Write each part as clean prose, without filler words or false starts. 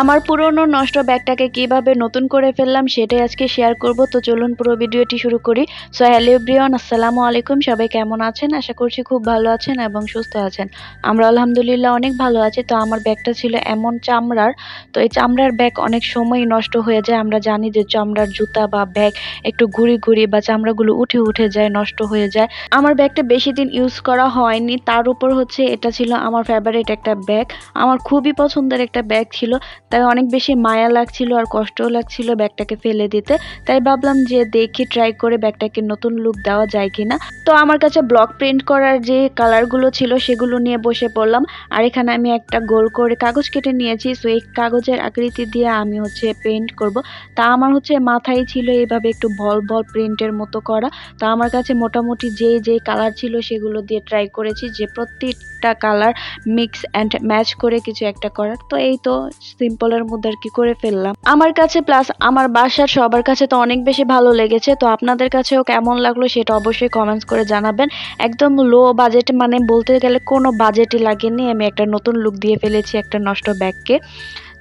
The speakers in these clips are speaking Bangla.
আমার পুরনো নষ্ট ব্যাগটাকে কিভাবে নতুন করে ফেললাম সেটাই আজকে শেয়ার করব। তো চলুন পুরো ভিডিওটি শুরু করি। সো হ্যালো এভরিওয়ান, আসসালামু আলাইকুম। সবাই কেমন আছেন? আশা করছি খুব ভালো আছেন এবং সুস্থ আছেন। আমরা আলহামদুলিল্লাহ অনেক ভালো আছি। তো আমার ব্যাগটা ছিল এমন চামড়ার, তো এই চামড়ার ব্যাগ অনেক সময় নষ্ট হয়ে যায়। আমরা জানি যে চামড়ার জুতা বা ব্যাগ একটু ঘুরি ঘুরি বা চামড়াগুলো উঠে উঠে যায়, নষ্ট হয়ে যায়। আমার ব্যাগটা বেশি দিন ইউজ করা হয়নি, তার উপর হচ্ছে এটা ছিল আমার ফেভারিট একটা ব্যাগ। আমার খুবই পছন্দের একটা ব্যাগ ছিল, তাই অনেক বেশি মায়া লাগছিল আর কষ্টও লাগছিল ব্যাগটাকে ফেলে দিতে। তাই ভাবলাম যে দেখি ট্রাই করে ব্যাগটাকে নতুন লুক দেওয়া যায় কিনা। তো আমার কাছে ব্লক প্রিন্ট করার যে কালারগুলো ছিল সেগুলো নিয়ে বসে পড়লাম। আর এখানে আমি একটা গোল করে কাগজ কেটে নিয়েছি। সো এই কাগজের আকৃতি দিয়ে আমি হচ্ছে পেইন্ট করব। তা আমার হচ্ছে মাথায় ছিল এইভাবে একটু বল বল প্রিন্টের মতো করা। তা আমার কাছে মোটামুটি যে কালার ছিল সেগুলো দিয়ে ট্রাই করেছি যে প্রত্যেকটা কালার মিক্স অ্যান্ড ম্যাচ করে কিছু একটা করার। তো এই তো সিম্পলের মধ্যে আর কি করে ফেললাম আমার কাছে, প্লাস আমার বাসার সবার কাছে তো অনেক বেশি ভালো লেগেছে। তো আপনাদের কাছেও কেমন লাগলো সেটা অবশ্যই কমেন্টস করে জানাবেন। একদম লো বাজেট, মানে বলতে গেলে কোনো বাজেটই লাগেনি, আমি একটা নতুন লুক দিয়ে ফেলেছি একটা নষ্ট ব্যাগকে।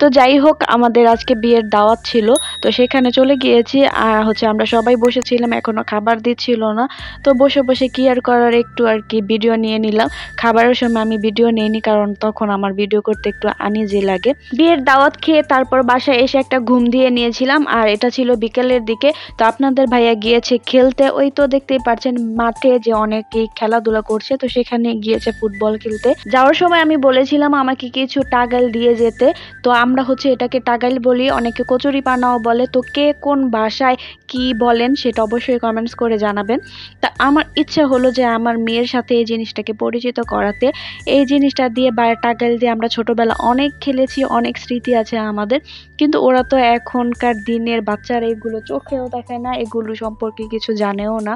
তো যাই হোক, আমাদের আজকে বিয়ের দাওয়াত ছিল, তো সেখানে চলে গিয়েছি। আর হচ্ছে আমরা সবাই বসেছিলাম, এখনো খাবার দিচ্ছিল না। তো বসে বসে কি আর করার, একটু আর কি ভিডিও নিয়ে নিলাম। খাবারের সময় আমি ভিডিও নিইনি, কারণ তখন আমার ভিডিও করতে একটু আনইজি লাগে। বিয়ের দাওয়াত খেয়ে তারপর বাসায় এসে একটা ঘুম দিয়ে নিয়েছিলাম, আর এটা ছিল বিকেলের দিকে। তো আপনাদের ভাইয়া গিয়েছে খেলতে, ওই তো দেখতেই পাচ্ছেন মাঠে যে অনেকেই খেলাধুলা করছে, তো সেখানে গিয়েছে ফুটবল খেলতে। যাওয়ার সময় আমি বলেছিলাম আমাকে কিছু টাগাল দিয়ে যেতে। তো আমরা হচ্ছে এটাকে টাগাইল বলি, অনেকে কচুরি পানাও বলে। তো কে কোন ভাষায় কি বলেন সেটা অবশ্যই কমেন্টস করে জানাবেন। তা আমার ইচ্ছা হলো যে আমার মেয়ের সাথে এই জিনিসটাকে পরিচিত করাতে। এই জিনিসটা দিয়ে বা টাগাইল দিয়ে আমরা ছোটবেলা অনেক খেলেছি, অনেক স্মৃতি আছে আমাদের। কিন্তু ওরা তো এখনকার দিনের বাচ্চারা এগুলো চোখেও দেখে না, এগুলো সম্পর্কে কিছু জানেও না।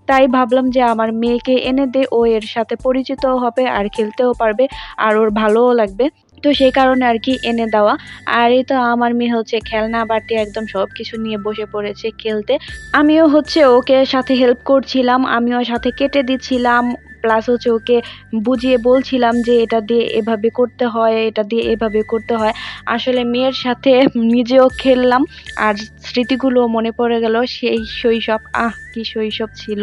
তাই ভাবলাম যে আমার মেয়েকে এনে দে, ও এর সাথে পরিচিতও হবে আর খেলতেও পারবে, আর ওর ভালোও লাগবে। তো সেই কারণে আর কি এনে দেওয়া। আর এই তো আমার মেয়ে হচ্ছে খেলনা বাটি একদম সবকিছু নিয়ে বসে পড়েছে খেলতে। আমিও হচ্ছে ওকে সাথে হেল্প করছিলাম, আমিও সাথে কেটে দিচ্ছিলাম, প্লাস হচ্ছে ওকে বুঝিয়ে বলছিলাম যে এটা দিয়ে এভাবে করতে হয়, এটা দিয়ে এভাবে করতে হয়। আসলে মেয়ের সাথে নিজেও খেললাম, আর স্মৃতিগুলো মনে পড়ে গেল, সেই শৈশব। কি শৈশব ছিল!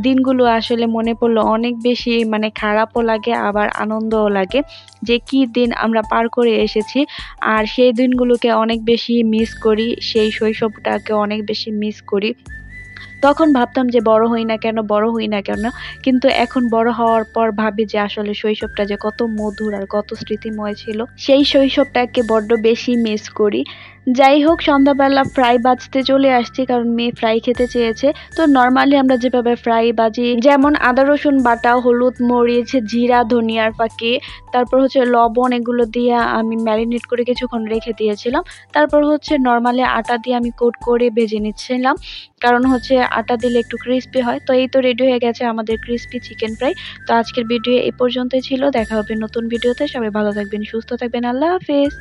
দিনগুলো আসলে মনে পড়লো অনেক বেশি, মানে খারাপও লাগে আবার আনন্দও লাগে যে কি দিন আমরা পার করে এসেছি। আর সেই দিনগুলোকে অনেক বেশি মিস করি, সেই শৈশবটাকে অনেক বেশি মিস করি। তখন ভাবতাম যে বড় হই না কেন, বড় হই না কেন, কিন্তু এখন বড় হওয়ার পর ভাবি যে আসলে শৈশবটা যে কত মধুর আর কত স্মৃতিময় ছিল, সেই শৈশবটাকে বড্ড বেশি মিস করি। যাই হোক, সন্ধ্যাবেলা ফ্রাই বাজতে চলে আসছি, কারণ মেয়ে ফ্রাই খেতে চেয়েছে। তো নর্মালি আমরা যেভাবে ফ্রাই বাজি, যেমন আদা রসুন বাটা, হলুদ মরিচ জিরা ধনিয়ার ফাঁকি, তারপর হচ্ছে লবণ, এগুলো দিয়ে আমি ম্যারিনেট করে কিছুক্ষণ রেখে দিয়েছিলাম। তারপর হচ্ছে নর্মালি আটা দিয়ে আমি কোট করে ভেজে নিচ্ছিলাম, কারণ হচ্ছে আটা দিলে একটু ক্রিস্পি হয়। তো এই তো রেডি হয়ে গেছে আমাদের ক্রিস্পি চিকেন ফ্রাই। তো আজকের ভিডিও এই পর্যন্তই ছিল, দেখা হবে নতুন ভিডিওতে। সবাই ভালো থাকবেন, সুস্থ থাকবেন, আল্লাহ হাফেজ।